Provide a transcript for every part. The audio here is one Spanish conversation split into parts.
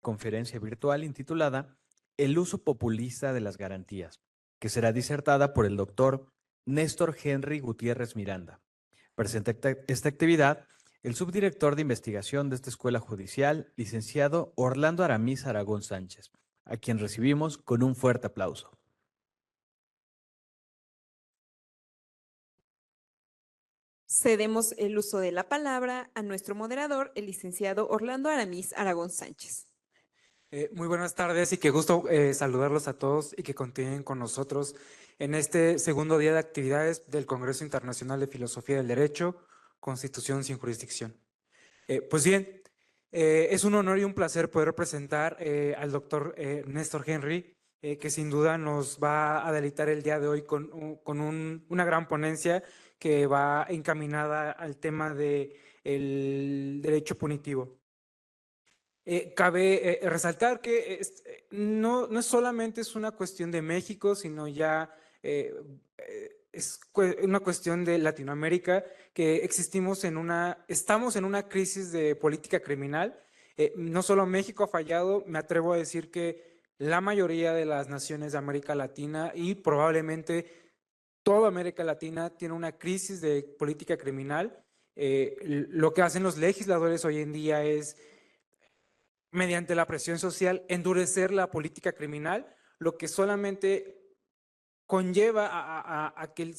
conferencia virtual intitulada El uso populista de las garantías, que será disertada por el doctor Néstor Henry Gutiérrez Miranda. Presenta esta actividad el subdirector de investigación de esta escuela judicial, licenciado Orlando Aramis Aragón Sánchez, a quien recibimos con un fuerte aplauso. Cedemos el uso de la palabra a nuestro moderador, el licenciado Orlando Aramis Aragón Sánchez. Muy buenas tardes y qué gusto saludarlos a todos y que continúen con nosotros en este segundo día de actividades del Congreso Internacional de Filosofía del Derecho, Constitución sin Jurisdicción. Pues bien, es un honor y un placer poder presentar al doctor Néstor Henry, que sin duda nos va a deleitar el día de hoy con una gran ponencia que va encaminada al tema del derecho punitivo. Cabe resaltar que no solamente es una cuestión de México, sino ya es una cuestión de Latinoamérica, que estamos en una crisis de política criminal. No solo México ha fallado, me atrevo a decir que la mayoría de las naciones de América Latina y probablemente toda América Latina tiene una crisis de política criminal. Lo que hacen los legisladores hoy en día es, mediante la presión social, endurecer la política criminal, lo que solamente conlleva a que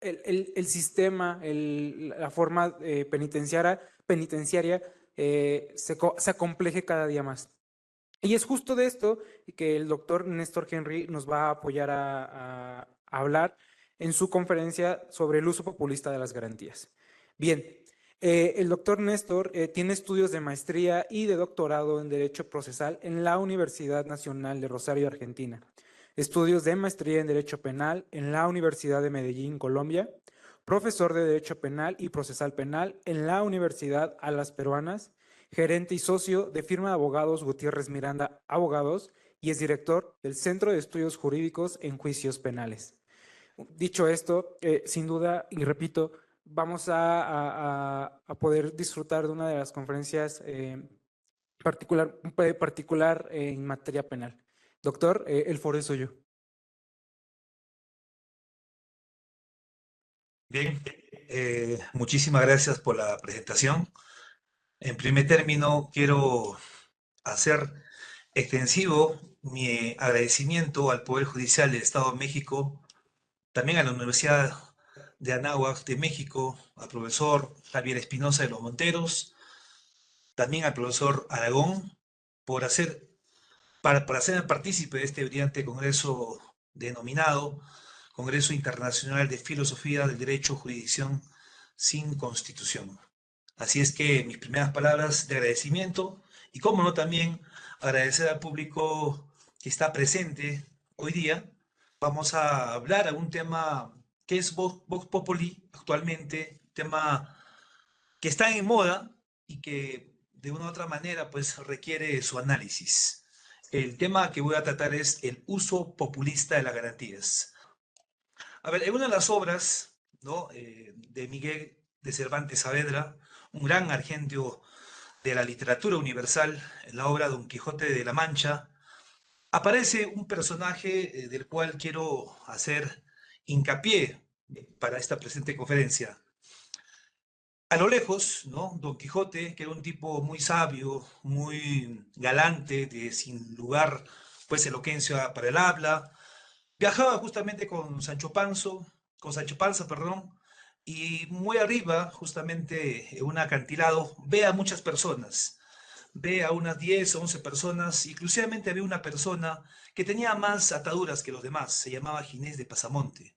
el sistema, la forma penitenciaria se acompleje cada día más. Y es justo de esto que el doctor Néstor Henry nos va a apoyar a hablar en su conferencia sobre el uso populista de las garantías. Bien, el doctor Néstor tiene estudios de maestría y de doctorado en Derecho Procesal en la Universidad Nacional de Rosario, Argentina. Estudios de maestría en Derecho Penal en la Universidad de Medellín, Colombia. Profesor de Derecho Penal y Procesal Penal en la Universidad Alas Peruanas. Gerente y socio de firma de abogados Gutiérrez Miranda Abogados y es director del Centro de Estudios Jurídicos en Juicios Penales. Dicho esto, sin duda, y repito, vamos a poder disfrutar de una de las conferencias particular en materia penal. Doctor, el foro es suyo. Bien, muchísimas gracias por la presentación. En primer término, quiero hacer extensivo mi agradecimiento al Poder Judicial del Estado de México, también a la Universidad de Anáhuac de México, al profesor Javier Espinosa de los Monteros, también al profesor Aragón, para hacerme partícipe de este brillante congreso denominado Congreso Internacional de Filosofía del Derecho, Jurisdicción sin Constitución. Así es que mis primeras palabras de agradecimiento y, cómo no, también agradecer al público que está presente hoy día. Vamos a hablar de un tema que es Vox Populi actualmente, tema que está en moda y que de una u otra manera pues requiere su análisis. El tema que voy a tratar es el uso populista de las garantías. A ver, en una de las obras, ¿no?, de Miguel de Cervantes Saavedra, un gran argentino de la literatura universal, en la obra Don Quijote de la Mancha, aparece un personaje del cual quiero hacer hincapié para esta presente conferencia. A lo lejos, ¿no?, Don Quijote, que era un tipo muy sabio, muy galante, sin lugar pues elocuencia para el habla, viajaba justamente con Sancho Panza, perdón, y muy arriba, justamente en un acantilado, ve a muchas personas, ve a unas 10 o 11 personas, inclusivamente había una persona que tenía más ataduras que los demás, se llamaba Ginés de Pasamonte.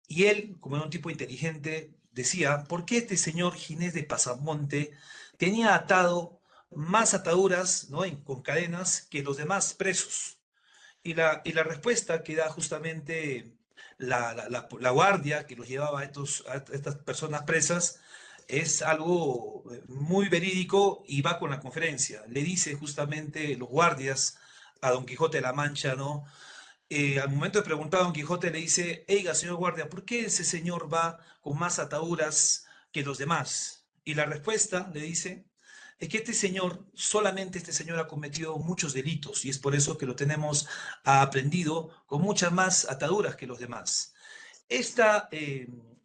Y él, como era un tipo inteligente, decía, ¿por qué este señor Ginés de Pasamonte tenía atado más ataduras, ¿no?, con cadenas que los demás presos? Y la respuesta que da justamente la guardia que los llevaba a estas personas presas es algo muy verídico y va con la conferencia. Le dice justamente los guardias a Don Quijote de la Mancha, ¿no? Al momento de preguntar a Don Quijote le dice, oiga, señor guardia, ¿por qué ese señor va con más ataduras que los demás? Y la respuesta le dice, es que este señor, solamente este señor ha cometido muchos delitos y es por eso que lo tenemos aprendido con muchas más ataduras que los demás. Esta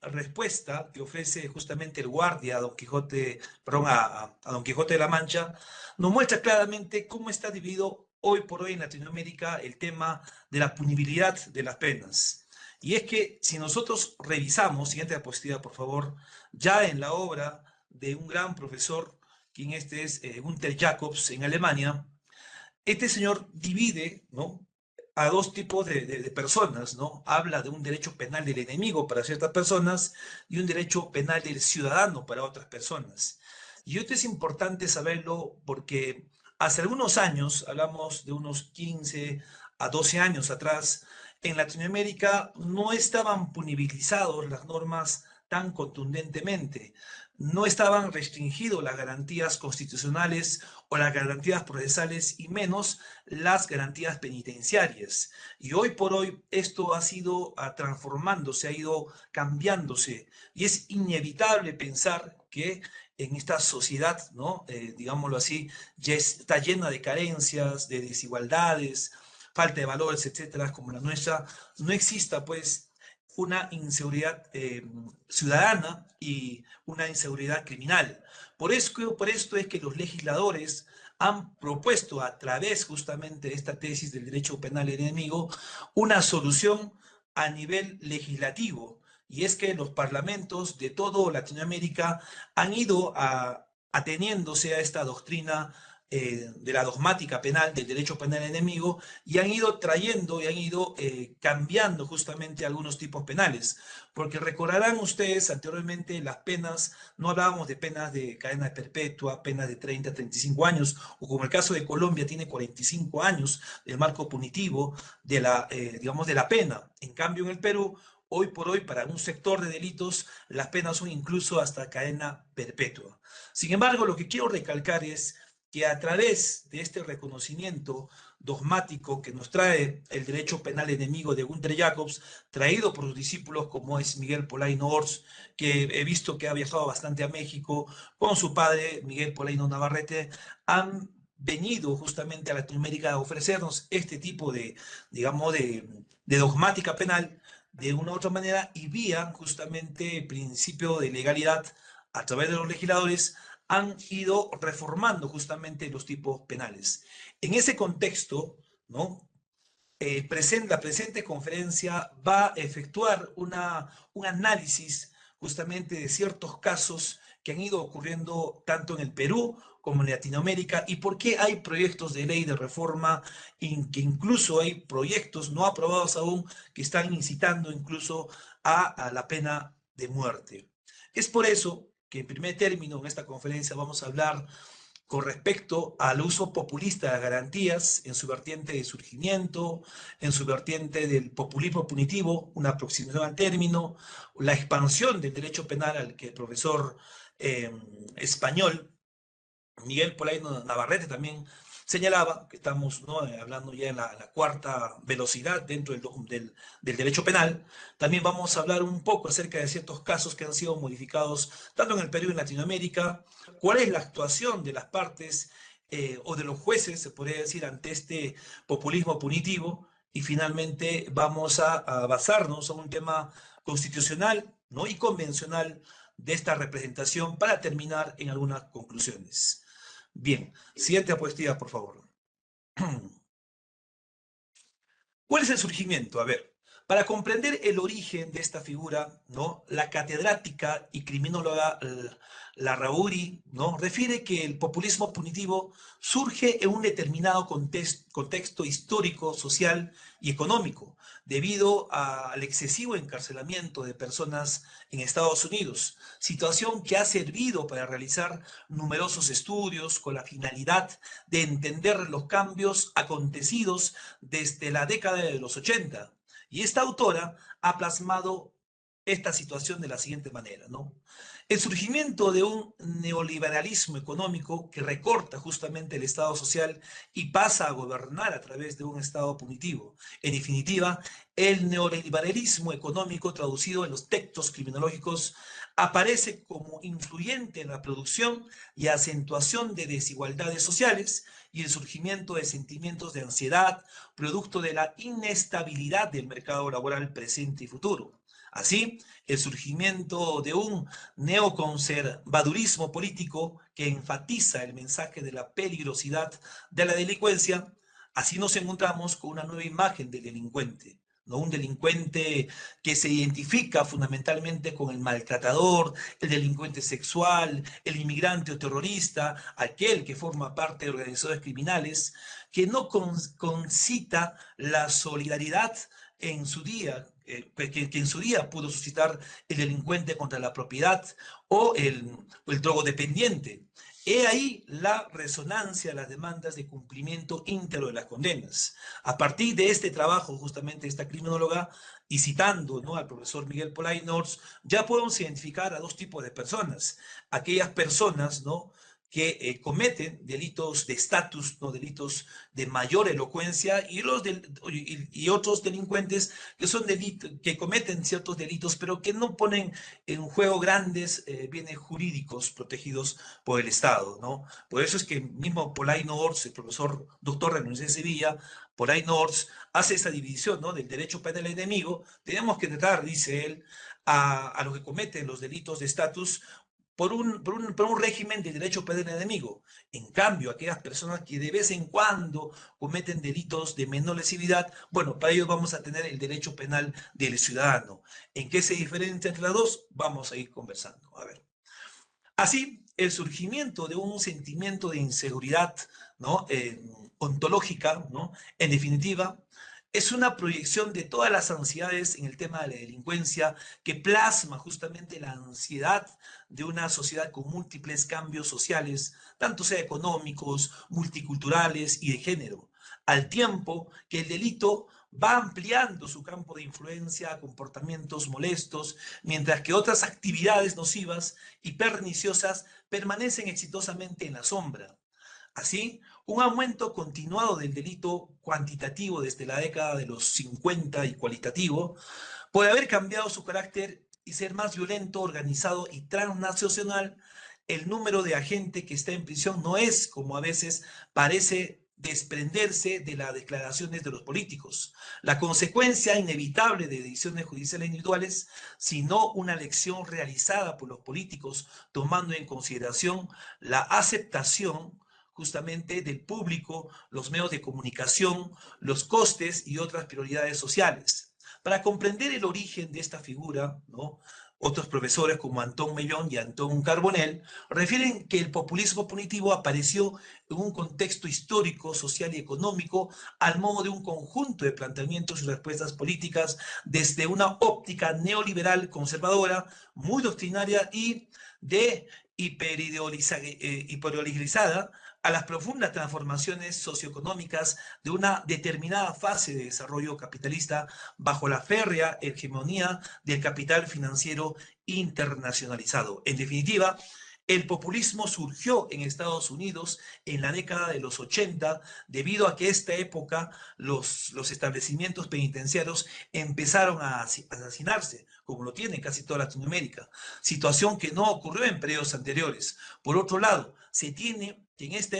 respuesta que ofrece justamente el guardia a Don Quijote, perdón, a Don Quijote de la Mancha, nos muestra claramente cómo está dividido hoy por hoy en Latinoamérica el tema de la punibilidad de las penas. Y es que si nosotros revisamos, siguiente diapositiva por favor, ya en la obra de un gran profesor, quien este es Gunther Jacobs en Alemania, este señor divide, ¿no?, a dos tipos de personas, ¿no? Habla de un derecho penal del enemigo para ciertas personas y un derecho penal del ciudadano para otras personas. Y esto es importante saberlo porque hace algunos años, hablamos de unos 15 a 12 años atrás, en Latinoamérica no estaban punibilizados las normas tan contundentemente, no estaban restringidas las garantías constitucionales o las garantías procesales y menos las garantías penitenciarias. Y hoy por hoy esto ha sido transformándose, ha ido cambiándose y es inevitable pensar que en esta sociedad, ¿no? Digámoslo así, ya está llena de carencias, de desigualdades, falta de valores, etcétera, como la nuestra, no exista pues una inseguridad ciudadana y una inseguridad criminal. Por esto es que los legisladores han propuesto a través justamente de esta tesis del derecho penal enemigo una solución a nivel legislativo. Y es que los parlamentos de toda Latinoamérica han ido ateniéndose a esta doctrina de la dogmática penal, del derecho penal enemigo, y han ido trayendo y han ido cambiando justamente algunos tipos penales. Porque recordarán ustedes, anteriormente las penas, no hablábamos de penas de cadena perpetua, penas de 30 a 35 años, o como el caso de Colombia tiene 45 años del marco punitivo de la, digamos, de la pena. En cambio, en el Perú, hoy por hoy, para un sector de delitos, las penas son incluso hasta cadena perpetua. Sin embargo, lo que quiero recalcar es que a través de este reconocimiento dogmático que nos trae el derecho penal enemigo de Gunther Jacobs, traído por sus discípulos como es Miguel Polaino Ors, que he visto que ha viajado bastante a México, con su padre Miguel Polaino Navarrete, han venido justamente a Latinoamérica a ofrecernos este tipo de, digamos, de dogmática penal de una u otra manera y vía justamente el principio de legalidad a través de los legisladores han ido reformando justamente los tipos penales. En ese contexto, ¿no? La presente conferencia va a efectuar un análisis justamente de ciertos casos que han ido ocurriendo tanto en el Perú como en Latinoamérica y por qué hay proyectos de ley de reforma y que incluso hay proyectos no aprobados aún que están incitando incluso a la pena de muerte. Es por eso que en primer término en esta conferencia vamos a hablar con respecto al uso populista de las garantías en su vertiente de surgimiento, en su vertiente del populismo punitivo, una aproximación al término, la expansión del derecho penal al que el profesor español Miguel Polaino Navarrete también señalaba, que estamos, ¿no?, hablando ya en la cuarta velocidad dentro del derecho penal. También vamos a hablar un poco acerca de ciertos casos que han sido modificados tanto en el Perú y en Latinoamérica, cuál es la actuación de las partes o de los jueces, se podría decir, ante este populismo punitivo, y finalmente vamos a basarnos en un tema constitucional, ¿no?, y convencional de esta representación para terminar en algunas conclusiones. Bien, siguiente diapositiva, por favor. ¿Cuál es el surgimiento? A ver, para comprender el origen de esta figura, ¿no?, la catedrática y criminóloga Larrauri, ¿no?, refiere que el populismo punitivo surge en un determinado contexto histórico, social y económico, debido al excesivo encarcelamiento de personas en Estados Unidos, situación que ha servido para realizar numerosos estudios con la finalidad de entender los cambios acontecidos desde la década de los 80. Y esta autora ha plasmado esta situación de la siguiente manera, ¿no? El surgimiento de un neoliberalismo económico que recorta justamente el Estado social y pasa a gobernar a través de un Estado punitivo. En definitiva, el neoliberalismo económico traducido en los textos criminológicos aparece como influyente en la producción y acentuación de desigualdades sociales y el surgimiento de sentimientos de ansiedad, producto de la inestabilidad del mercado laboral presente y futuro. Así, el surgimiento de un neoconservadurismo político que enfatiza el mensaje de la peligrosidad de la delincuencia. Así nos encontramos con una nueva imagen del delincuente, ¿no? Un delincuente que se identifica fundamentalmente con el maltratador, el delincuente sexual, el inmigrante o terrorista, aquel que forma parte de organizaciones criminales, que no concita la solidaridad en su día, que en su día pudo suscitar el delincuente contra la propiedad o el drogodependiente. He ahí la resonancia a las demandas de cumplimiento íntegro de las condenas. A partir de este trabajo, justamente esta criminóloga, y citando, ¿no?, al profesor Miguel Polainors, ya podemos identificar a dos tipos de personas. Aquellas personas, ¿no?, que cometen delitos de estatus, ¿no?, delitos de mayor elocuencia, y otros delincuentes que son que cometen ciertos delitos, pero que no ponen en juego grandes bienes jurídicos protegidos por el Estado, ¿no? Por eso es que mismo Polainors, el profesor doctor de la Universidad de Sevilla, Polainors, hace esa división, ¿no?, del derecho penal enemigo. Tenemos que tratar, dice él, a los que cometen los delitos de estatus por un régimen de derecho penal enemigo. En cambio, aquellas personas que de vez en cuando cometen delitos de menor lesividad, bueno, para ellos vamos a tener el derecho penal del ciudadano. ¿En qué se diferencia entre las dos? Vamos a ir conversando. A ver. Así, el surgimiento de un sentimiento de inseguridad, ¿no?, ontológica, ¿no?, en definitiva, es una proyección de todas las ansiedades en el tema de la delincuencia que plasma justamente la ansiedad de una sociedad con múltiples cambios sociales, tanto sea económicos, multiculturales y de género, al tiempo que el delito va ampliando su campo de influencia a comportamientos molestos, mientras que otras actividades nocivas y perniciosas permanecen exitosamente en la sombra. Así, un aumento continuado del delito cuantitativo desde la década de los 50 y cualitativo puede haber cambiado su carácter y ser más violento, organizado y transnacional. El número de agentes que está en prisión no es, como a veces parece, desprenderse de las declaraciones de los políticos, la consecuencia inevitable de decisiones judiciales individuales, sino una elección realizada por los políticos tomando en consideración la aceptación justamente del público, los medios de comunicación, los costes y otras prioridades sociales. Para comprender el origen de esta figura, ¿no?, otros profesores como Antón Mellón y Antón Carbonell refieren que el populismo punitivo apareció en un contexto histórico, social y económico al modo de un conjunto de planteamientos y respuestas políticas desde una óptica neoliberal conservadora, muy doctrinaria y de hiperideologizada a las profundas transformaciones socioeconómicas de una determinada fase de desarrollo capitalista bajo la férrea hegemonía del capital financiero internacionalizado. En definitiva, el populismo surgió en Estados Unidos en la década de los 80 debido a que esta época los establecimientos penitenciarios empezaron a hacinarse, como lo tiene casi toda Latinoamérica, situación que no ocurrió en periodos anteriores. Por otro lado, se tiene que en esa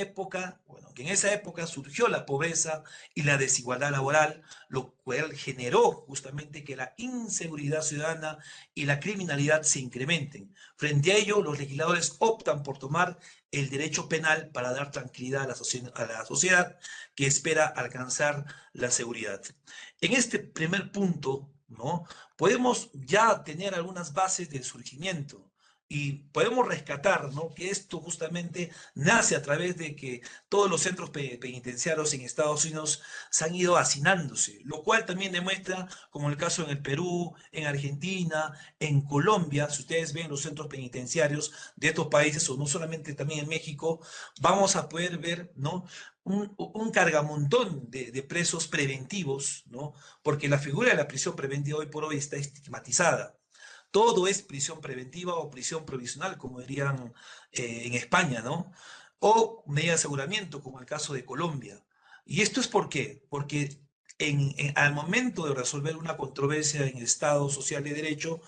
época surgió la pobreza y la desigualdad laboral, lo cual generó justamente que la inseguridad ciudadana y la criminalidad se incrementen. Frente a ello, los legisladores optan por tomar el derecho penal para dar tranquilidad a la sociedad que espera alcanzar la seguridad. En este primer punto, ¿no?, podemos ya tener algunas bases del surgimiento. Y podemos rescatar, ¿no?, que esto justamente nace a través de que todos los centros penitenciarios en Estados Unidos se han ido hacinándose, lo cual también demuestra, como el caso en el Perú, en Argentina, en Colombia, si ustedes ven los centros penitenciarios de estos países, o no solamente también en México, vamos a poder ver, ¿no?, un cargamontón de presos preventivos, ¿no?, porque la figura de la prisión preventiva hoy por hoy está estigmatizada. Todo es prisión preventiva o prisión provisional, como dirían en España, ¿no? O medida de aseguramiento, como el caso de Colombia. ¿Y esto es por qué? Porque al momento de resolver una controversia en el Estado social de derecho,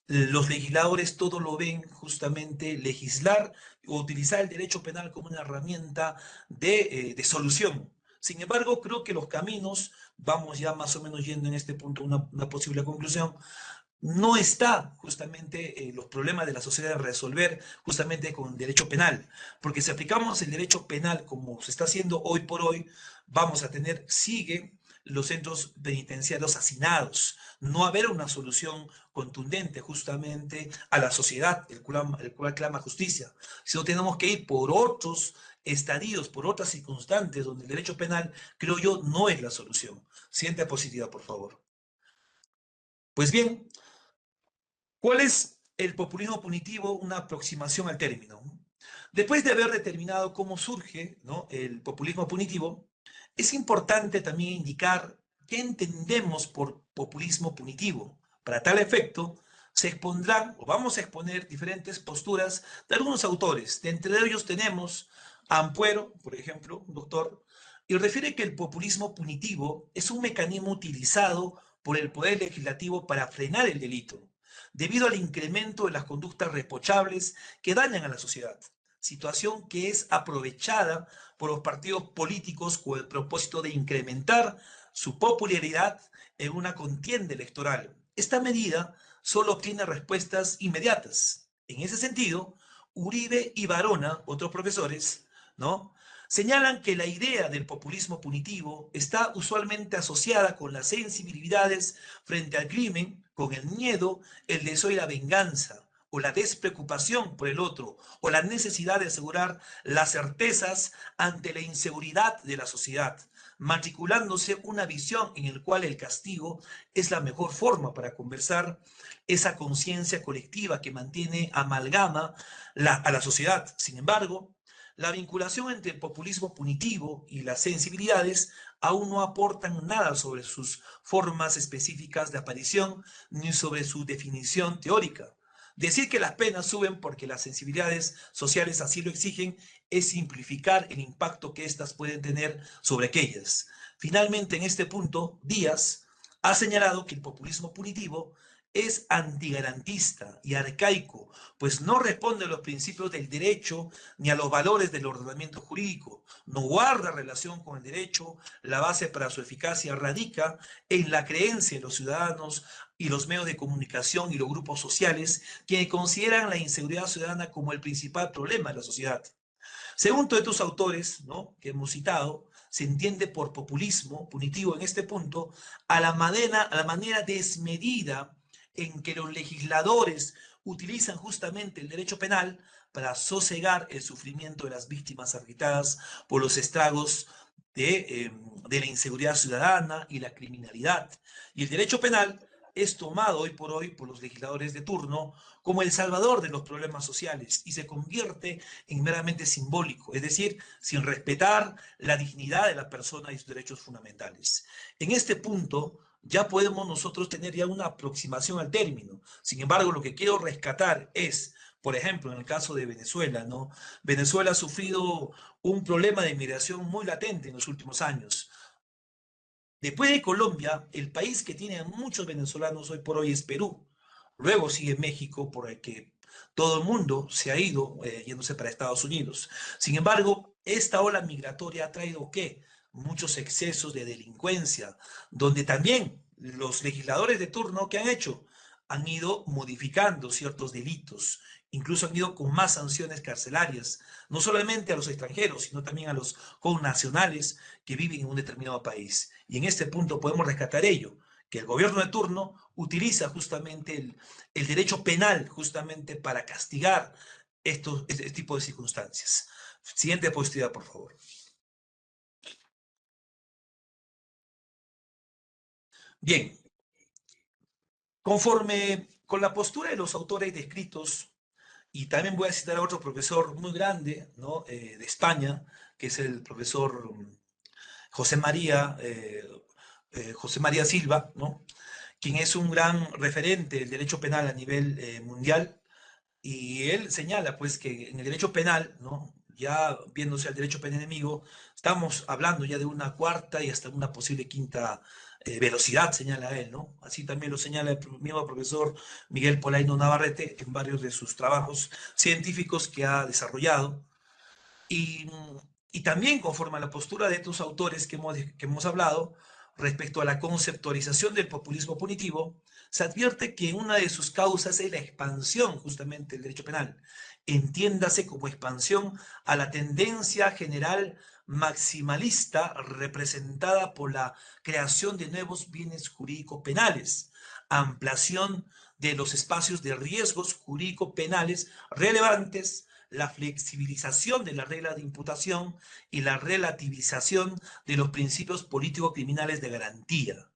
los legisladores todo lo ven justamente legislar o utilizar el derecho penal como una herramienta de solución. Sin embargo, creo que los caminos, vamos ya más o menos yendo en este punto a una posible conclusión, no está justamente los problemas de la sociedad a resolver justamente con el derecho penal, porque si aplicamos el derecho penal como se está haciendo hoy por hoy, vamos a tener, sigue los centros penitenciarios hacinados, no haber una solución contundente justamente a la sociedad, el cual clama justicia, sino tenemos que ir por otros estadios, por otras circunstancias donde el derecho penal, creo yo, no es la solución. Siguiente diapositiva, por favor. Pues bien, ¿cuál es el populismo punitivo? Una aproximación al término. Después de haber determinado cómo surge, ¿no?, el populismo punitivo, es importante también indicar qué entendemos por populismo punitivo. Para tal efecto, se expondrán o vamos a exponer diferentes posturas de algunos autores. De entre ellos tenemos a Ampuero, por ejemplo, un doctor, y refiere que el populismo punitivo es un mecanismo utilizado por el Poder Legislativo para frenar el delito, debido al incremento de las conductas reprochables que dañan a la sociedad, situación que es aprovechada por los partidos políticos con el propósito de incrementar su popularidad en una contienda electoral. Esta medida solo obtiene respuestas inmediatas. En ese sentido, Uribe y Varona, otros profesores, ¿no?, señalan que la idea del populismo punitivo está usualmente asociada con las sensibilidades frente al crimen, con el miedo, el deseo y la venganza, o la despreocupación por el otro, o la necesidad de asegurar las certezas ante la inseguridad de la sociedad, matriculándose una visión en la cual el castigo es la mejor forma para conversar esa conciencia colectiva que mantiene amalgama a la sociedad. Sin embargo, la vinculación entre el populismo punitivo y las sensibilidades aún no aportan nada sobre sus formas específicas de aparición ni sobre su definición teórica. Decir que las penas suben porque las sensibilidades sociales así lo exigen es simplificar el impacto que éstas pueden tener sobre aquellas. Finalmente, en este punto, Díaz ha señalado que el populismo punitivo es antigarantista y arcaico, pues no responde a los principios del derecho ni a los valores del ordenamiento jurídico, no guarda relación con el derecho, la base para su eficacia radica en la creencia de los ciudadanos y los medios de comunicación y los grupos sociales, quienes consideran la inseguridad ciudadana como el principal problema de la sociedad. Según todos estos autores, ¿no?, que hemos citado, se entiende por populismo punitivo en este punto a la manera desmedida en que los legisladores utilizan justamente el derecho penal para sosegar el sufrimiento de las víctimas afectadas por los estragos de la inseguridad ciudadana y la criminalidad. Y el derecho penal es tomado hoy por los legisladores de turno como el salvador de los problemas sociales y se convierte en meramente simbólico, es decir, sin respetar la dignidad de la persona y sus derechos fundamentales. En este punto ya podemos nosotros tener ya una aproximación al término. Sin embargo, lo que quiero rescatar es, por ejemplo, en el caso de Venezuela, ¿no? Venezuela ha sufrido un problema de inmigración muy latente en los últimos años. Después de Colombia, el país que tiene a muchos venezolanos hoy por hoy es Perú. Luego sigue México, por el que todo el mundo se ha ido yéndose para Estados Unidos. Sin embargo, esta ola migratoria ha traído ¿qué? Muchos excesos de delincuencia, donde también los legisladores de turno que han hecho han ido modificando ciertos delitos, incluso han ido con más sanciones carcelarias, no solamente a los extranjeros, sino también a los connacionales que viven en un determinado país. Y en este punto podemos rescatar ello, que el gobierno de turno utiliza justamente el derecho penal justamente para castigar este tipo de circunstancias. Siguiente diapositiva, por favor. Bien, conforme con la postura de los autores descritos, y también voy a citar a otro profesor muy grande, ¿no?, de España, que es el profesor José María, José María Silva, ¿no?, quien es un gran referente del derecho penal a nivel mundial, y él señala pues que en el derecho penal, ¿no?, ya viéndose al derecho penal enemigo, estamos hablando ya de una cuarta y hasta una posible quinta velocidad, señala él, ¿no? Así también lo señala el mismo profesor Miguel Polaino Navarrete en varios de sus trabajos científicos que ha desarrollado. Y, y también conforme a la postura de estos autores que hemos hablado, respecto a la conceptualización del populismo punitivo, se advierte que una de sus causas es la expansión justamente del derecho penal. Entiéndase como expansión a la tendencia general maximalista representada por la creación de nuevos bienes jurídicos penales, ampliación de los espacios de riesgos jurídicos penales relevantes, la flexibilización de la regla de imputación y la relativización de los principios políticos criminales de garantía.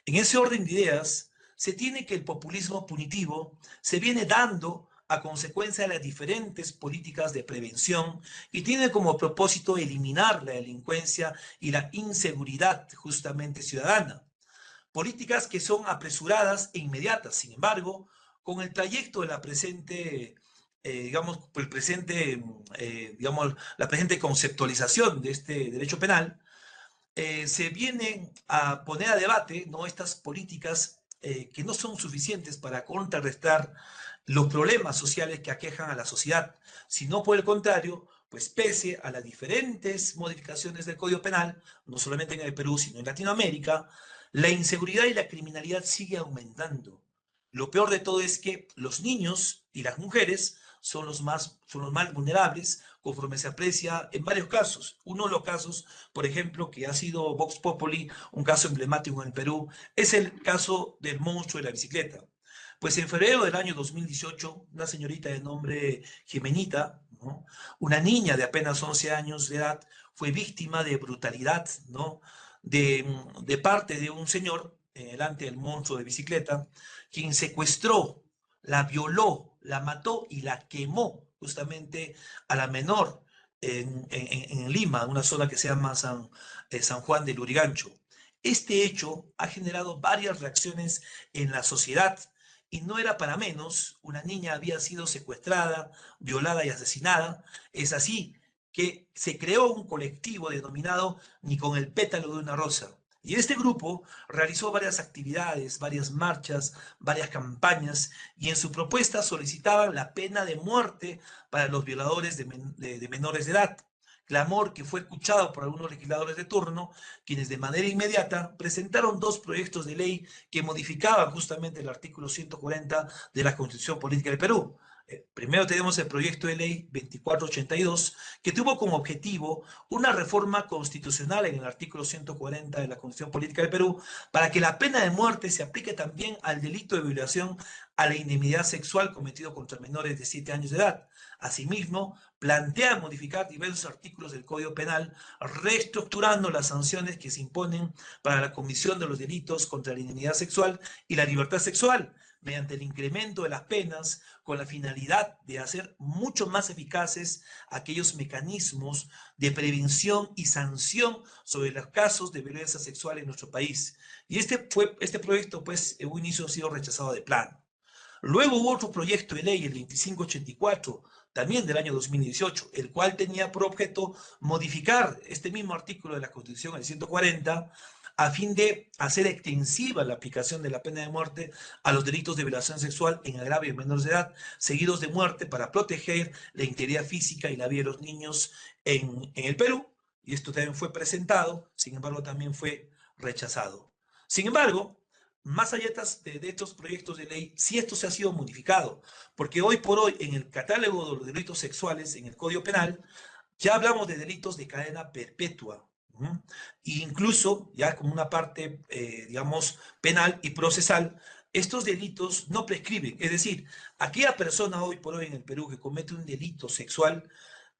En ese orden de ideas, se tiene que el populismo punitivo se viene dando a consecuencia de las diferentes políticas de prevención y tiene como propósito eliminar la delincuencia y la inseguridad justamente ciudadana. Políticas que son apresuradas e inmediatas, sin embargo, con el trayecto de la presente digamos, digamos, la presente conceptualización de este derecho penal, se vienen a poner a debate, ¿no?, estas políticas que no son suficientes para contrarrestar los problemas sociales que aquejan a la sociedad, sino por el contrario, pues pese a las diferentes modificaciones del Código Penal, no solamente en el Perú, sino en Latinoamérica, la inseguridad y la criminalidad sigue aumentando. Lo peor de todo es que los niños y las mujeres son los más vulnerables, conforme se aprecia en varios casos. Uno de los casos, por ejemplo, que ha sido Vox Populi, un caso emblemático en el Perú, es el caso del monstruo de la bicicleta. Pues en febrero del año 2018, una señorita de nombre Jimenita, ¿no?, una niña de apenas 11 años de edad, fue víctima de brutalidad, ¿no?, de parte de un señor, delante del monstruo de bicicleta, quien secuestró, la violó, la mató y la quemó justamente a la menor en Lima, una zona que se llama San Juan de Lurigancho. Este hecho ha generado varias reacciones en la sociedad y no era para menos, una niña había sido secuestrada, violada y asesinada. Es así que se creó un colectivo denominado Ni con el pétalo de una rosa. Y este grupo realizó varias actividades, varias marchas, varias campañas, y en su propuesta solicitaban la pena de muerte para los violadores de menores de edad. Clamor que fue escuchado por algunos legisladores de turno, quienes de manera inmediata presentaron dos proyectos de ley que modificaban justamente el artículo 140 de la Constitución Política del Perú. Primero tenemos el proyecto de ley 2482, que tuvo como objetivo una reforma constitucional en el artículo 140 de la Constitución Política del Perú para que la pena de muerte se aplique también al delito de violación a la indemnidad sexual cometido contra menores de 7 años de edad. Asimismo, plantea modificar diversos artículos del Código Penal, reestructurando las sanciones que se imponen para la comisión de los delitos contra la indemnidad sexual y la libertad sexual, mediante el incremento de las penas, con la finalidad de hacer mucho más eficaces aquellos mecanismos de prevención y sanción sobre los casos de violencia sexual en nuestro país. Y este proyecto, pues, en un inicio ha sido rechazado de plano. Luego hubo otro proyecto de ley, el 2584, también del año 2018, el cual tenía por objeto modificar este mismo artículo de la Constitución, el 140, a fin de hacer extensiva la aplicación de la pena de muerte a los delitos de violación sexual en agravio de menores de edad, seguidos de muerte, para proteger la integridad física y la vida de los niños en el Perú. Y esto también fue presentado, sin embargo, también fue rechazado. Sin embargo, más allá de estos proyectos de ley, sí esto se ha sido modificado, porque hoy por hoy en el catálogo de los delitos sexuales, en el Código Penal, ya hablamos de delitos de cadena perpetua, ¿no?, e incluso ya como una parte, digamos, penal y procesal, estos delitos no prescriben. Es decir, aquella persona hoy por hoy en el Perú que comete un delito sexual,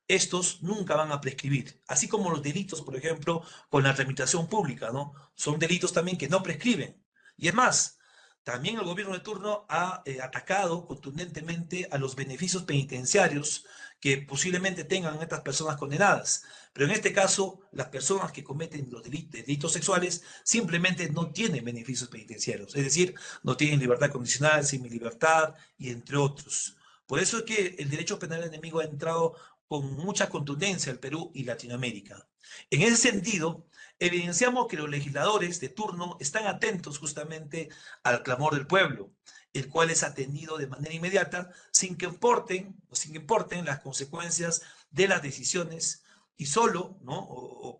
estos nunca van a prescribir. Así como los delitos, por ejemplo, con la tramitación pública, ¿no? Son delitos también que no prescriben. Y es más, también el gobierno de turno ha atacado contundentemente a los beneficios penitenciarios que posiblemente tengan estas personas condenadas. Pero en este caso, las personas que cometen los delitos sexuales simplemente no tienen beneficios penitenciarios. Es decir, no tienen libertad condicional, semilibertad y entre otros. Por eso es que el derecho penal enemigo ha entrado con mucha contundencia al Perú y Latinoamérica. En ese sentido, evidenciamos que los legisladores de turno están atentos justamente al clamor del pueblo, el cual es atendido de manera inmediata sin que importen las consecuencias de las decisiones y solo, ¿no? o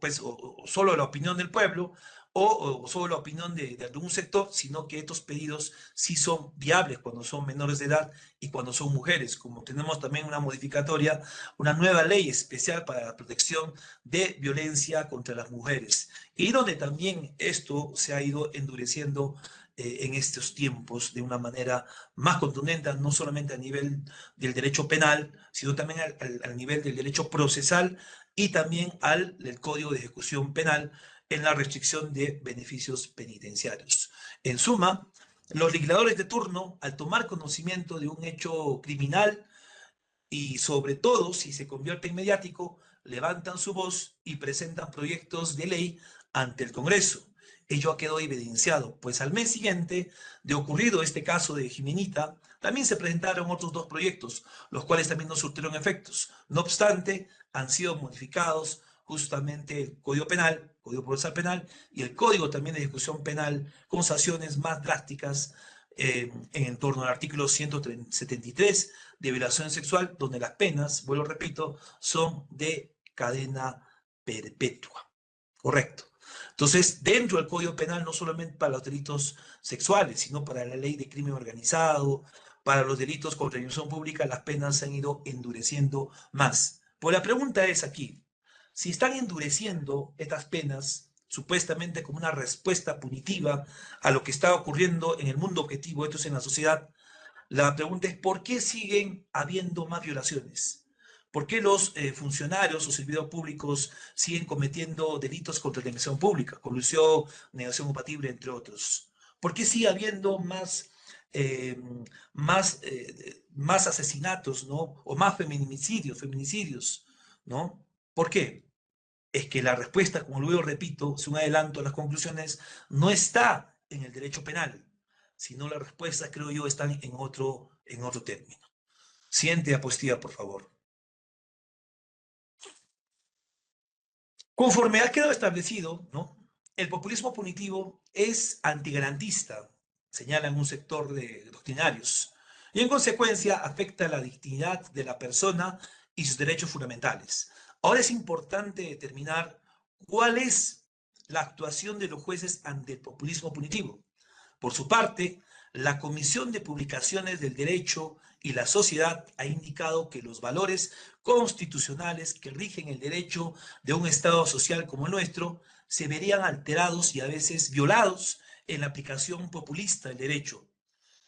solo la opinión del pueblo o solo la opinión de algún sector, sino que estos pedidos sí son viables cuando son menores de edad y cuando son mujeres, como tenemos también una modificatoria, una nueva ley especial para la protección de violencia contra las mujeres, y donde también esto se ha ido endureciendo en estos tiempos de una manera más contundente, no solamente a nivel del derecho penal, sino también al nivel del derecho procesal y también del Código de Ejecución Penal en la restricción de beneficios penitenciarios. En suma, los legisladores de turno, al tomar conocimiento de un hecho criminal y sobre todo si se convierte en mediático, levantan su voz y presentan proyectos de ley ante el Congreso. Ello quedó evidenciado, pues al mes siguiente de ocurrido este caso de Jimenita, también se presentaron otros 2 proyectos, los cuales también no surtieron efectos. No obstante, han sido modificados justamente el Código Penal, Código Procesal Penal y el Código también de Ejecución Penal con sanciones más drásticas en torno al artículo 173 de violación sexual, donde las penas, vuelvo repito, son de cadena perpetua. Correcto. Entonces, dentro del Código Penal, no solamente para los delitos sexuales, sino para la ley de crimen organizado, para los delitos contra la administración pública, las penas se han ido endureciendo más. Pues la pregunta es aquí, si están endureciendo estas penas, supuestamente como una respuesta punitiva a lo que está ocurriendo en el mundo objetivo, esto es en la sociedad, la pregunta es, ¿por qué siguen habiendo más violaciones? ¿Por qué los funcionarios o servidores públicos siguen cometiendo delitos contra la administración pública? Colusión, negación compatible, entre otros. ¿Por qué sigue habiendo eh, más asesinatos, ¿no? O más feminicidios, ¿no? ¿Por qué? Es que la respuesta, como luego repito, es un adelanto a las conclusiones, no está en el derecho penal, sino la respuesta, creo yo, está en otro término. Siguiente diapositiva, por favor. Conforme ha quedado establecido, ¿no? El populismo punitivo es antigarantista, señalan un sector de doctrinarios, y en consecuencia afecta la dignidad de la persona y sus derechos fundamentales. Ahora es importante determinar cuál es la actuación de los jueces ante el populismo punitivo. Por su parte, la Comisión de Publicaciones del Derecho y la Sociedad ha indicado que los valores constitucionales que rigen el derecho de un Estado social como el nuestro se verían alterados y a veces violados en la aplicación populista del derecho.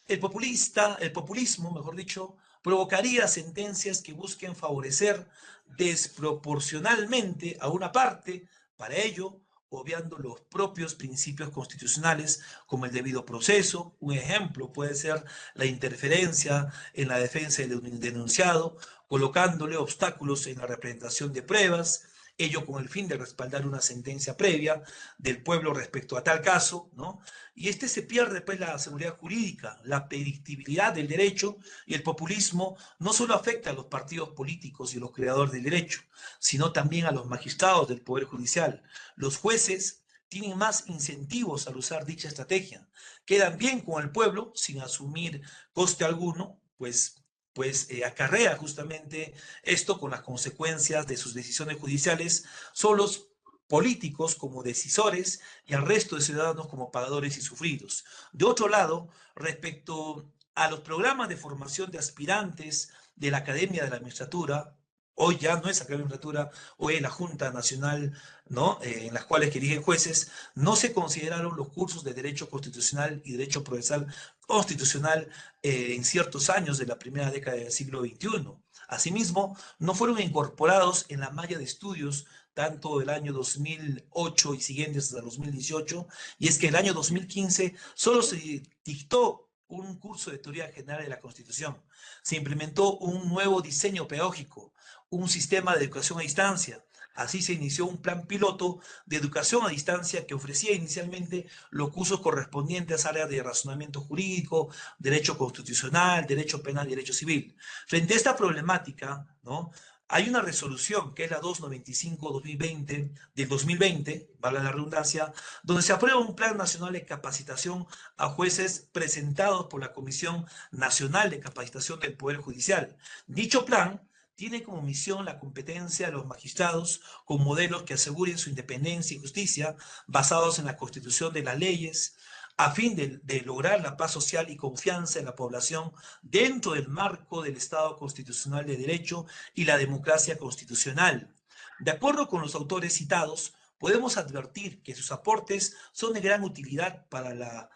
El populismo, mejor dicho, provocaría sentencias que busquen favorecer desproporcionalmente a una parte, para ello, obviando los propios principios constitucionales como el debido proceso. Un ejemplo puede ser la interferencia en la defensa del denunciado, colocándole obstáculos en la representación de pruebas, ello con el fin de respaldar una sentencia previa del pueblo respecto a tal caso, ¿no? Y se pierde pues la seguridad jurídica, la predictibilidad del derecho, y el populismo no solo afecta a los partidos políticos y los creadores del derecho, sino también a los magistrados del Poder Judicial. Los jueces tienen más incentivos al usar dicha estrategia. Quedan bien con el pueblo sin asumir coste alguno, pues acarrea justamente esto con las consecuencias de sus decisiones judiciales. Son los políticos como decisores y al resto de ciudadanos como pagadores y sufridos. De otro lado, respecto a los programas de formación de aspirantes de la Academia de la Magistratura, hoy ya no es Academia de la Magistratura, hoy es la Junta Nacional, ¿no? En las cuales que eligen jueces, no se consideraron los cursos de Derecho Constitucional y Derecho Procesal Constitucional en ciertos años de la primera década del siglo XXI. Asimismo, no fueron incorporados en la malla de estudios tanto del año 2008 y siguientes hasta 2018, y es que en el año 2015 solo se dictó un curso de teoría general de la Constitución. Se implementó un nuevo diseño pedagógico, un sistema de educación a distancia. Así se inició un plan piloto de educación a distancia que ofrecía inicialmente los cursos correspondientes a áreas de razonamiento jurídico, derecho constitucional, derecho penal y derecho civil. Frente a esta problemática, ¿no?, Hay una resolución que es la 295-2020 del 2020, vale la redundancia, donde se aprueba un plan nacional de capacitación a jueces presentados por la Comisión Nacional de Capacitación del Poder Judicial. Dicho plan tiene como misión la competencia de los magistrados con modelos que aseguren su independencia y justicia basados en la constitución de las leyes, a fin de lograr la paz social y confianza en la población dentro del marco del Estado constitucional de derecho y la democracia constitucional. De acuerdo con los autores citados, podemos advertir que sus aportes son de gran utilidad para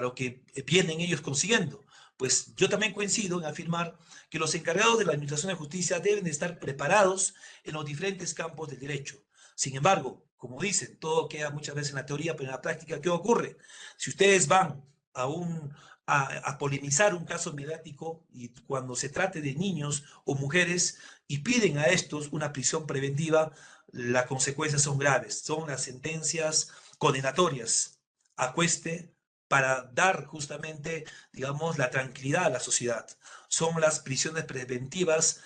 lo que vienen ellos consiguiendo. Pues yo también coincido en afirmar que los encargados de la Administración de Justicia deben de estar preparados en los diferentes campos del derecho. Sin embargo, como dicen, todo queda muchas veces en la teoría, pero en la práctica, ¿qué ocurre? Si ustedes van a polemizar un caso mediático y cuando se trate de niños o mujeres y piden a estos una prisión preventiva, las consecuencias son graves, son las sentencias condenatorias a cueste para dar justamente, digamos, la tranquilidad a la sociedad. Son las prisiones preventivas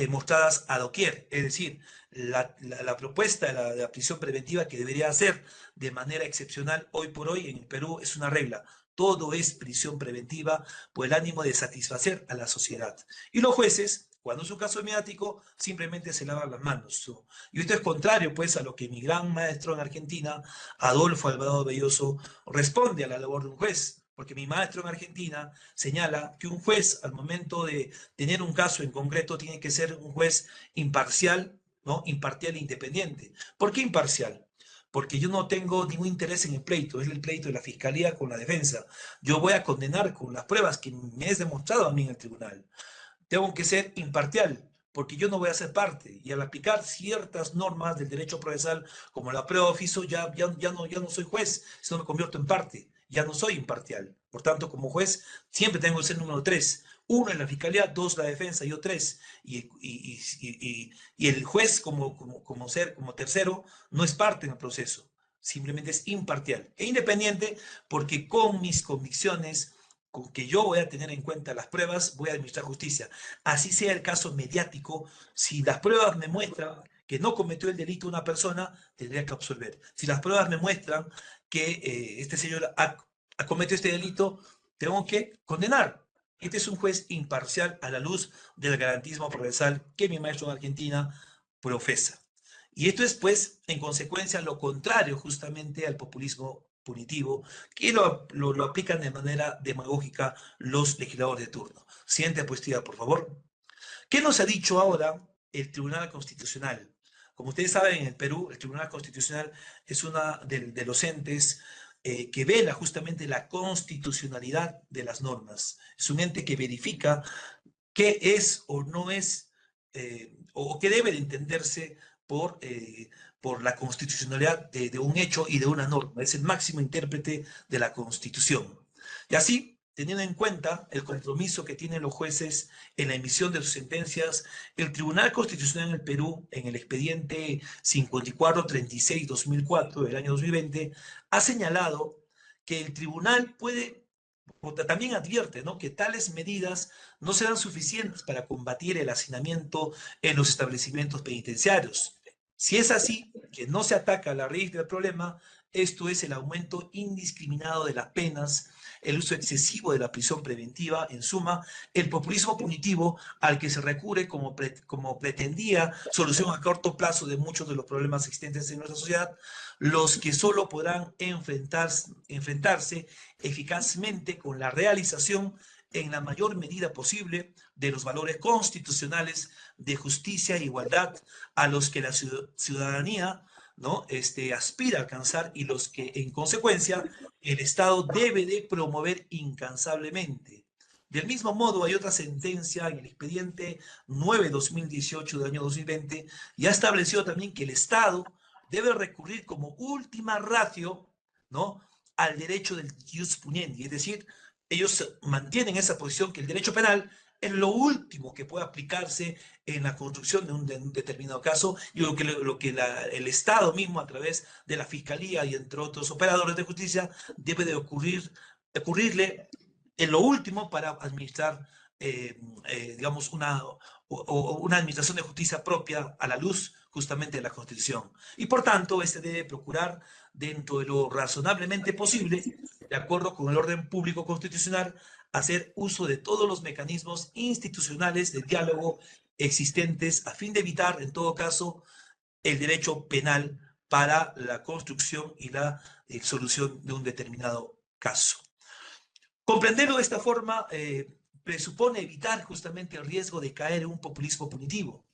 mostradas a doquier, es decir, la propuesta de la prisión preventiva que debería hacer de manera excepcional hoy por hoy en el Perú es una regla. Todo es prisión preventiva por el ánimo de satisfacer a la sociedad. Y los jueces, cuando es un caso mediático, simplemente se lavan las manos. Y esto es contrario, pues, a lo que mi gran maestro en Argentina, Adolfo Alvarado Belloso, responde a la labor de un juez. Porque mi maestro en Argentina señala que un juez, al momento de tener un caso en concreto, tiene que ser un juez imparcial, ¿no? Imparcial e independiente. ¿Por qué imparcial? Porque yo no tengo ningún interés en el pleito, es el pleito de la fiscalía con la defensa. Yo voy a condenar con las pruebas que me es demostrado a mí en el tribunal. Tengo que ser imparcial, porque yo no voy a ser parte. Y al aplicar ciertas normas del derecho procesal, como la prueba de oficio, ya no soy juez, sino me convierto en parte. Ya no soy imparcial. Por tanto, como juez, siempre tengo que ser número 3. 1 en la fiscalía, 2 la defensa, yo 3. Y el juez como tercero no es parte en el proceso. Simplemente es imparcial e independiente porque con mis convicciones, con que yo voy a tener en cuenta las pruebas, voy a administrar justicia. Así sea el caso mediático, si las pruebas me muestran que no cometió el delito una persona, tendría que absolver. Si las pruebas me muestran que este señor ha cometido este delito, tengo que condenar. Este es un juez imparcial a la luz del garantismo procesal que mi maestro en Argentina profesa. Y esto es, pues, en consecuencia, lo contrario justamente al populismo punitivo que lo aplican de manera demagógica los legisladores de turno. Siguiente diapositiva, por favor. ¿Qué nos ha dicho ahora el Tribunal Constitucional? Como ustedes saben, en el Perú, el Tribunal Constitucional es una de los entes que vela justamente la constitucionalidad de las normas. Es un ente que verifica qué es o no es, o qué debe de entenderse por la constitucionalidad de un hecho y de una norma. Es el máximo intérprete de la Constitución. Y así, teniendo en cuenta el compromiso que tienen los jueces en la emisión de sus sentencias, el Tribunal Constitucional en el Perú, en el expediente 5436-2004 del año 2020, ha señalado que el tribunal puede, también advierte, ¿no?, que tales medidas no serán suficientes para combatir el hacinamiento en los establecimientos penitenciarios. Si es así, que no se ataca a la raíz del problema, esto es el aumento indiscriminado de las penas, el uso excesivo de la prisión preventiva, en suma, el populismo punitivo al que se recurre como pretendía solución a corto plazo de muchos de los problemas existentes en nuestra sociedad, los que solo podrán enfrentarse eficazmente con la realización en la mayor medida posible de los valores constitucionales de justicia e igualdad a los que la ciudadanía, ¿no?, aspira a alcanzar y los que en consecuencia el Estado debe de promover incansablemente. Del mismo modo, hay otra sentencia en el expediente 9-2018 del año 2020, ya estableció también que el Estado debe recurrir como última ratio, ¿no?, al derecho del jus puniendi, es decir, ellos mantienen esa posición que el derecho penal es lo último que puede aplicarse en la construcción de un determinado caso y lo que el Estado mismo a través de la Fiscalía y entre otros operadores de justicia debe de ocurrirle en lo último para administrar digamos, una administración de justicia propia a la luz justamente de la Constitución. Y por tanto, este debe procurar, dentro de lo razonablemente posible, de acuerdo con el orden público constitucional, hacer uso de todos los mecanismos institucionales de diálogo existentes a fin de evitar, en todo caso, el derecho penal para la construcción y la solución de un determinado caso. Comprenderlo de esta forma presupone evitar justamente el riesgo de caer en un populismo punitivo.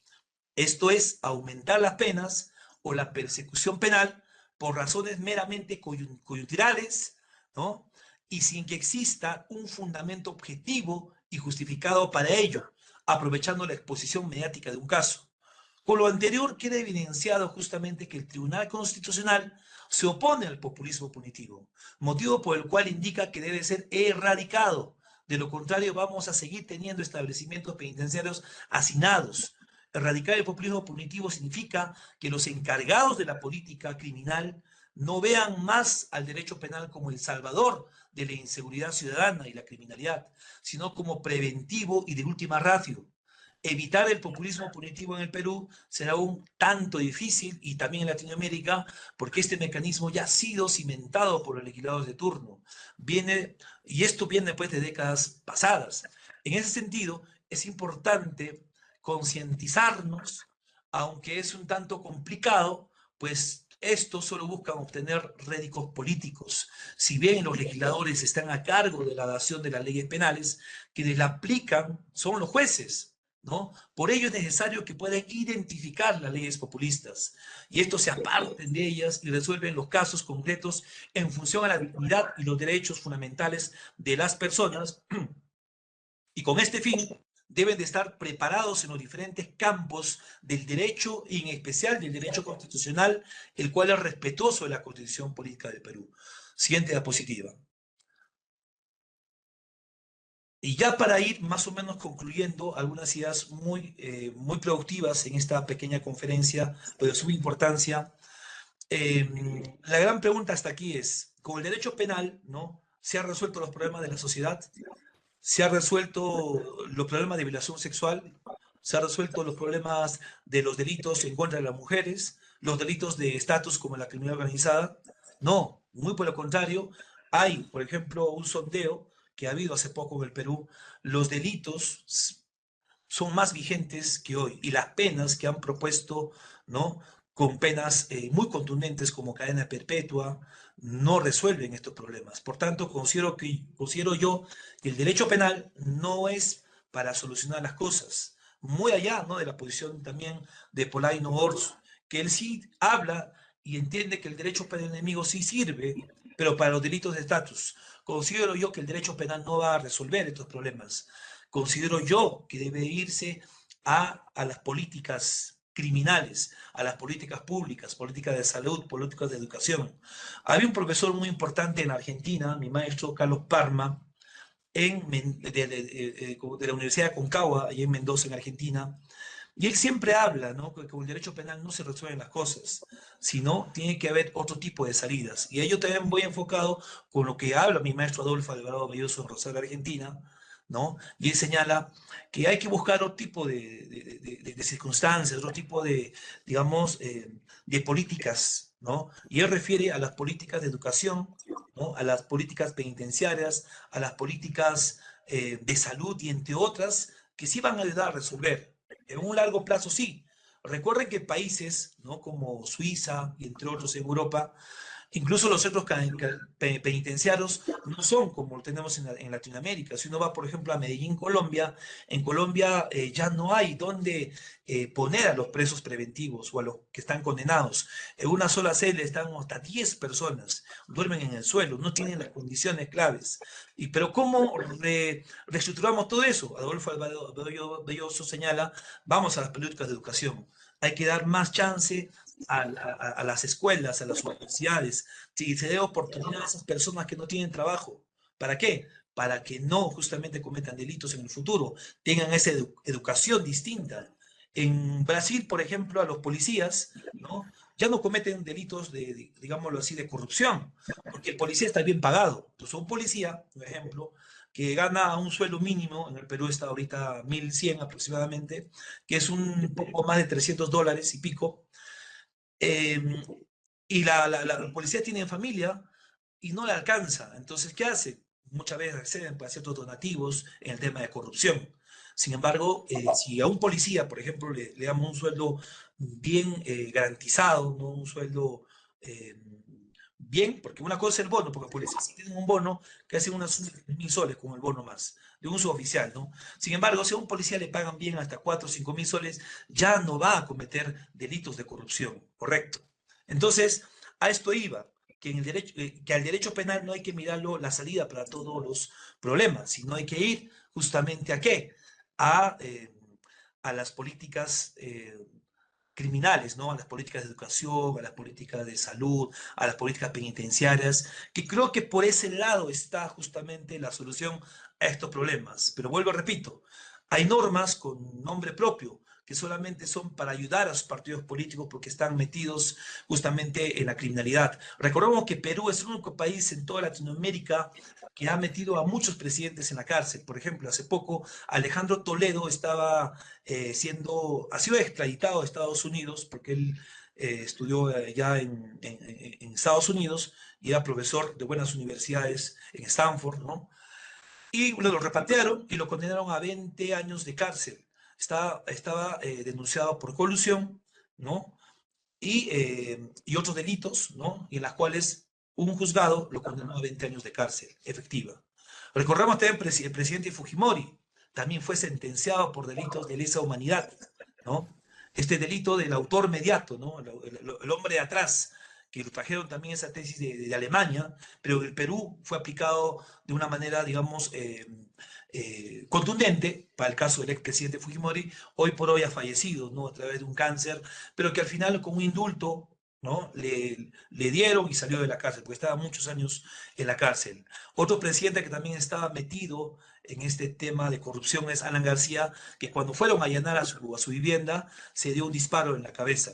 Esto es, aumentar las penas o la persecución penal por razones meramente coyunturales, ¿no? Y sin que exista un fundamento objetivo y justificado para ello, aprovechando la exposición mediática de un caso. Con lo anterior queda evidenciado justamente que el Tribunal Constitucional se opone al populismo punitivo, motivo por el cual indica que debe ser erradicado. De lo contrario, vamos a seguir teniendo establecimientos penitenciarios hacinados. Erradicar el populismo punitivo significa que los encargados de la política criminal no vean más al derecho penal como el salvador de la inseguridad ciudadana y la criminalidad, sino como preventivo y de última ratio. Evitar el populismo punitivo en el Perú será un tanto difícil, y también en Latinoamérica, porque este mecanismo ya ha sido cimentado por los legisladores de turno. Y esto viene después de décadas pasadas. En ese sentido, es importante concientizarnos, aunque es un tanto complicado, pues estos solo buscan obtener réditos políticos. Si bien los legisladores están a cargo de la dación de las leyes penales, quienes la aplican son los jueces, ¿no? Por ello es necesario que puedan identificar las leyes populistas y estos se aparten de ellas y resuelven los casos concretos en función a la dignidad y los derechos fundamentales de las personas, y con este fin deben de estar preparados en los diferentes campos del derecho y en especial del derecho constitucional, el cual es respetuoso de la Constitución Política del Perú. Siguiente diapositiva. Y ya para ir más o menos concluyendo algunas ideas muy productivas en esta pequeña conferencia, pero de suma importancia, la gran pregunta hasta aquí es, con el derecho penal, ¿no? ¿Se han resuelto los problemas de la sociedad? ¿Se han resuelto los problemas de violación sexual? ¿Se han resuelto los problemas de los delitos en contra de las mujeres? ¿Los delitos de estatus como la criminalidad organizada? No, muy por el contrario. Hay, por ejemplo, un sondeo que ha habido hace poco en el Perú. Los delitos son más vigentes que hoy y las penas que han propuesto, ¿no? Con penas muy contundentes como cadena perpetua, no resuelven estos problemas. Por tanto, considero yo que el derecho penal no es para solucionar las cosas, muy allá, ¿no?, de la posición también de Polaino Ors, que él sí habla y entiende que el derecho penal enemigo sí sirve, pero para los delitos de estatus. Considero yo que el derecho penal no va a resolver estos problemas. Considero yo que debe irse a las políticas criminales, a las políticas públicas, políticas de salud, políticas de educación. Había un profesor muy importante en Argentina, mi maestro Carlos Parma, de la Universidad de Concagua, allá en Mendoza, en Argentina, y él siempre habla, ¿no?, que con el derecho penal no se resuelven las cosas, sino tiene que haber otro tipo de salidas. Y yo también voy enfocado con lo que habla mi maestro Adolfo Alvarado Belloso en Rosario, Argentina, ¿no? Y él señala que hay que buscar otro tipo de circunstancias, otro tipo de, digamos, de políticas, ¿no? Y él refiere a las políticas de educación, ¿no?, a las políticas penitenciarias, a las políticas de salud y entre otras que sí van a ayudar a resolver. En un largo plazo sí. Recuerden que países, ¿no?, como Suiza y entre otros en Europa, incluso los centros penitenciarios no son como lo tenemos en Latinoamérica. Si uno va, por ejemplo, a Medellín, Colombia, en Colombia ya no hay donde poner a los presos preventivos o a los que están condenados. En una sola celda están hasta 10 personas, duermen en el suelo, no tienen las condiciones claves. Pero ¿cómo reestructuramos todo eso? Adolfo Alvarado Belloso señala, vamos a las políticas de educación. Hay que dar más chance a las escuelas, a las universidades, si se dé oportunidad a esas personas que no tienen trabajo. ¿Para qué? Para que no justamente cometan delitos en el futuro, tengan esa educación distinta. En Brasil, por ejemplo, a los policías, ¿no?, ya no cometen delitos digámoslo así, de corrupción, porque el policía está bien pagado. Entonces, un policía, por ejemplo, que gana un sueldo mínimo, en el Perú está ahorita 1.100 aproximadamente, que es un poco más de $300 y pico, eh, y la policía tiene familia y no le alcanza. Entonces, ¿qué hace? Muchas veces acceden para ciertos donativos en el tema de corrupción. Sin embargo, si a un policía, por ejemplo, le damos un sueldo bien garantizado, ¿no? Un sueldo bien, porque una cosa es el bono, porque policías sí tienen un bono que hace unas 1.000 soles con el bono más, de un suboficial, ¿no? Sin embargo, si a un policía le pagan bien hasta 4 o 5.000 soles, ya no va a cometer delitos de corrupción, ¿correcto? Entonces, a esto iba, que, en el derecho, que al derecho penal no hay que mirarlo la salida para todos los problemas, sino hay que ir justamente a qué, a, eh, a las políticas criminales, ¿no? A las políticas de educación, a las políticas de salud, a las políticas penitenciarias, que creo que por ese lado está justamente la solución a estos problemas. Pero vuelvo, repito, hay normas con nombre propio que solamente son para ayudar a sus partidos políticos porque están metidos justamente en la criminalidad. Recordemos que Perú es el único país en toda Latinoamérica que ha metido a muchos presidentes en la cárcel. Por ejemplo, hace poco Alejandro Toledo ha sido extraditado a Estados Unidos porque él estudió ya en Estados Unidos y era profesor de buenas universidades en Stanford, ¿no? Y lo repatriaron y lo condenaron a 20 años de cárcel. Estaba denunciado por colusión, ¿no? Y otros delitos, ¿no? Y en las cuales un juzgado lo condenó a 20 años de cárcel efectiva. Recordemos también el presidente Fujimori, también fue sentenciado por delitos de lesa humanidad, ¿no? Este delito del autor mediato, ¿no? El hombre de atrás, que lo trajeron también esa tesis de Alemania, pero el Perú fue aplicado de una manera, digamos, contundente para el caso del expresidente Fujimori, hoy por hoy ha fallecido, ¿no? A través de un cáncer, pero que al final con un indulto, ¿no? Le dieron y salió de la cárcel, porque estaba muchos años en la cárcel. Otro presidente que también estaba metido en este tema de corrupción es Alan García, que cuando fueron a allanar a su vivienda, se dio un disparo en la cabeza.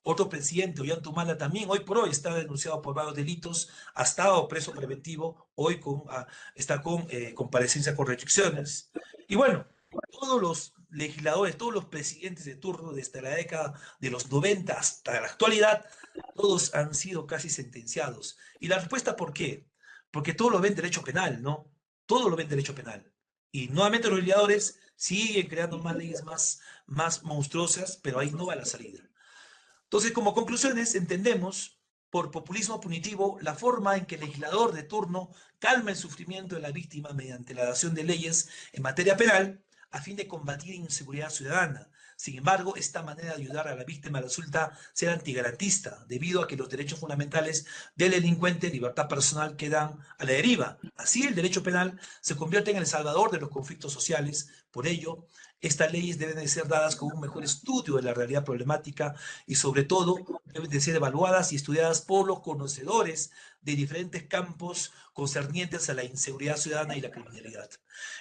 Otro presidente, Ollanta también, hoy por hoy está denunciado por varios delitos, ha estado preso preventivo, hoy está con comparecencia con restricciones. Y bueno, todos los legisladores, todos los presidentes de turno desde la década de los 90 hasta la actualidad, todos han sido casi sentenciados. ¿Y la respuesta por qué? Porque todo lo ven derecho penal, ¿no? Todo lo ven derecho penal. Y nuevamente los legisladores siguen creando más leyes más monstruosas, pero ahí no va la salida. Entonces, como conclusiones, entendemos por populismo punitivo la forma en que el legislador de turno calma el sufrimiento de la víctima mediante la dación de leyes en materia penal a fin de combatir inseguridad ciudadana. Sin embargo, esta manera de ayudar a la víctima resulta ser antigarantista, debido a que los derechos fundamentales del delincuente, libertad personal, quedan a la deriva. Así, el derecho penal se convierte en el salvador de los conflictos sociales. Por ello, estas leyes deben de ser dadas con un mejor estudio de la realidad problemática y sobre todo deben de ser evaluadas y estudiadas por los conocedores de diferentes campos concernientes a la inseguridad ciudadana y la criminalidad.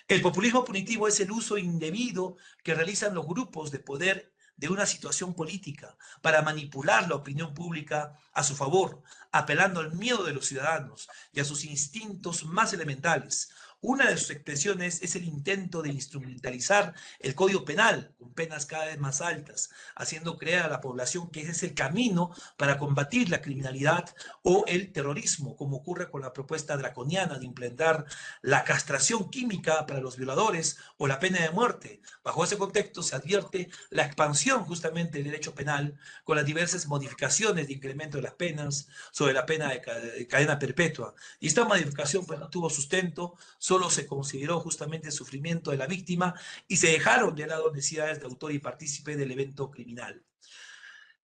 El populismo punitivo es el uso indebido que realizan los grupos de poder de una situación política para manipular la opinión pública a su favor, apelando al miedo de los ciudadanos y a sus instintos más elementales. Una de sus expresiones es el intento de instrumentalizar el Código Penal con penas cada vez más altas, haciendo creer a la población que ese es el camino para combatir la criminalidad o el terrorismo, como ocurre con la propuesta draconiana de implementar la castración química para los violadores o la pena de muerte. Bajo ese contexto se advierte la expansión justamente del derecho penal con las diversas modificaciones de incremento de las penas sobre la pena de cadena perpetua. Y esta modificación pues no tuvo sustento, solo se consideró justamente el sufrimiento de la víctima y se dejaron de lado necesidades de autor y partícipe del evento criminal.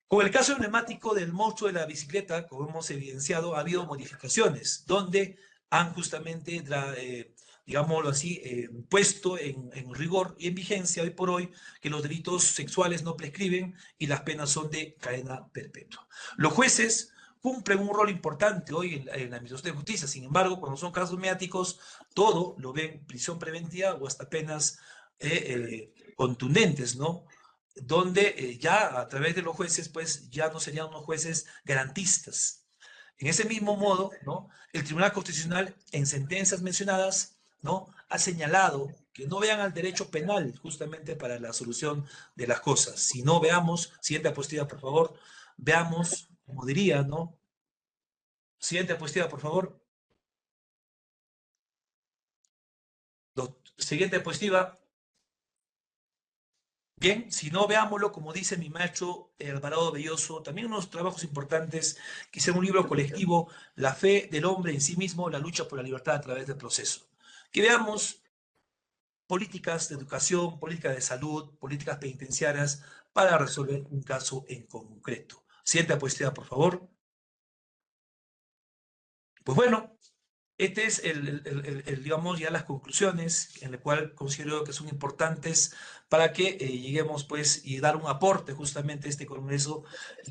Con el caso emblemático del monstruo de la bicicleta, como hemos evidenciado, ha habido modificaciones donde han justamente, digámoslo así, puesto en rigor y en vigencia hoy por hoy que los delitos sexuales no prescriben y las penas son de cadena perpetua. Los jueces cumplen un rol importante hoy en la Administración de Justicia. Sin embargo, cuando son casos mediáticos, todo lo ven prisión preventiva o hasta penas contundentes, ¿no? Donde ya a través de los jueces, pues ya no serían unos jueces garantistas. En ese mismo modo, ¿no? El Tribunal Constitucional, en sentencias mencionadas, ¿no? Ha señalado que no vean al derecho penal justamente para la solución de las cosas. Si no veamos, siguiente diapositiva, por favor, veamos, como diría, ¿no? Siguiente diapositiva, por favor. Siguiente diapositiva. Bien, si no, veámoslo, como dice mi maestro Alvarado Belloso, también unos trabajos importantes, que hicieron un libro colectivo, La fe del hombre en sí mismo, la lucha por la libertad a través del proceso. Que veamos políticas de educación, políticas de salud, políticas penitenciarias para resolver un caso en concreto. Siguiente diapositiva, por favor. Pues bueno, este es digamos, ya las conclusiones en las cuales considero que son importantes para que lleguemos, pues, y dar un aporte justamente a este congreso.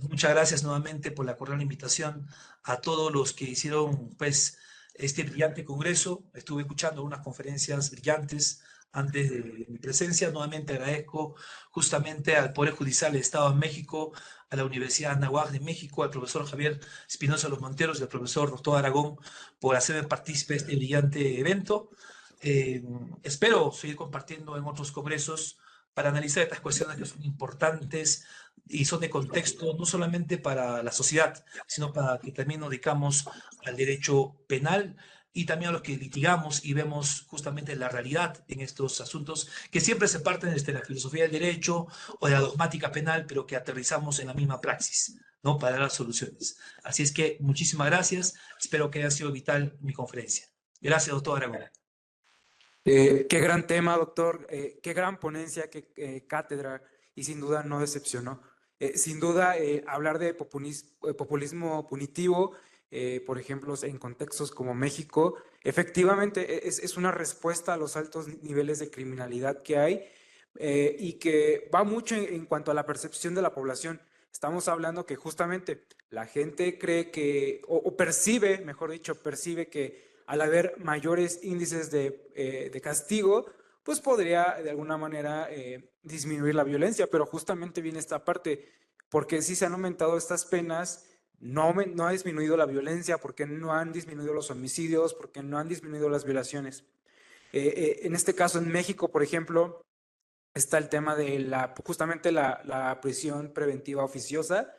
Muchas gracias nuevamente por la cordial invitación a todos los que hicieron, pues, este brillante congreso. Estuve escuchando unas conferencias brillantes antes de mi presencia. Nuevamente agradezco justamente al Poder Judicial del Estado de México, a la Universidad Anáhuac de México, al profesor Javier Espinosa Los Monteros y al profesor doctor Aragón por hacerme partícipe de este brillante evento. Espero seguir compartiendo en otros congresos para analizar estas cuestiones que son importantes y son de contexto no solamente para la sociedad, sino para que también nos dedicamos al derecho penal y también a los que litigamos y vemos justamente la realidad en estos asuntos que siempre se parten desde la filosofía del derecho o de la dogmática penal, pero que aterrizamos en la misma praxis, ¿no? Para dar soluciones. Así es que muchísimas gracias. Espero que haya sido vital mi conferencia. Gracias, doctor Aragón. Qué gran tema, doctor. Qué gran ponencia, qué cátedra, y sin duda no decepcionó. Sin duda, hablar de populismo punitivo, por ejemplo, en contextos como México, efectivamente es una respuesta a los altos niveles de criminalidad que hay, y que va mucho en cuanto a la percepción de la población. Estamos hablando que justamente la gente cree que, o percibe, mejor dicho, percibe que al haber mayores índices de castigo, pues podría de alguna manera disminuir la violencia, pero justamente viene esta parte, porque sí se han aumentado estas penas, no ha disminuido la violencia, porque no han disminuido los homicidios, porque no han disminuido las violaciones. En este caso, en México, por ejemplo, está el tema de justamente la prisión preventiva oficiosa.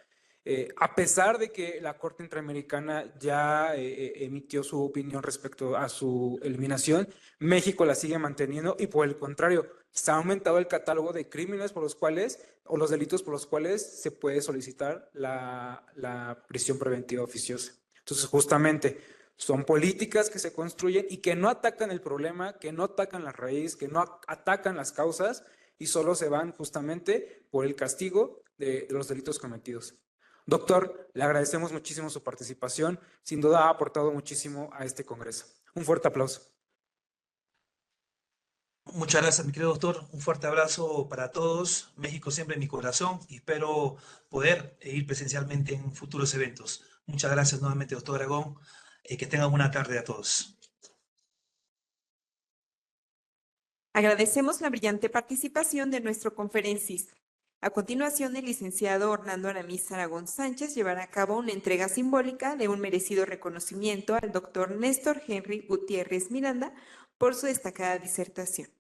A pesar de que la Corte Interamericana ya emitió su opinión respecto a su eliminación, México la sigue manteniendo y por el contrario, se ha aumentado el catálogo de crímenes por los cuales, o los delitos por los cuales se puede solicitar la prisión preventiva oficiosa. Entonces, justamente, son políticas que se construyen y que no atacan el problema, que no atacan la raíz, que no atacan las causas y solo se van justamente por el castigo de los delitos cometidos. Doctor, le agradecemos muchísimo su participación. Sin duda ha aportado muchísimo a este congreso. Un fuerte aplauso. Muchas gracias, mi querido doctor. Un fuerte abrazo para todos. México siempre en mi corazón y espero poder ir presencialmente en futuros eventos. Muchas gracias nuevamente, doctor Aragón. Que tengan buena tarde a todos. Agradecemos la brillante participación de nuestro conferencista. A continuación, el licenciado Orlando Aramis Aragón Sánchez llevará a cabo una entrega simbólica de un merecido reconocimiento al doctor Néstor Henry Gutiérrez Miranda por su destacada disertación.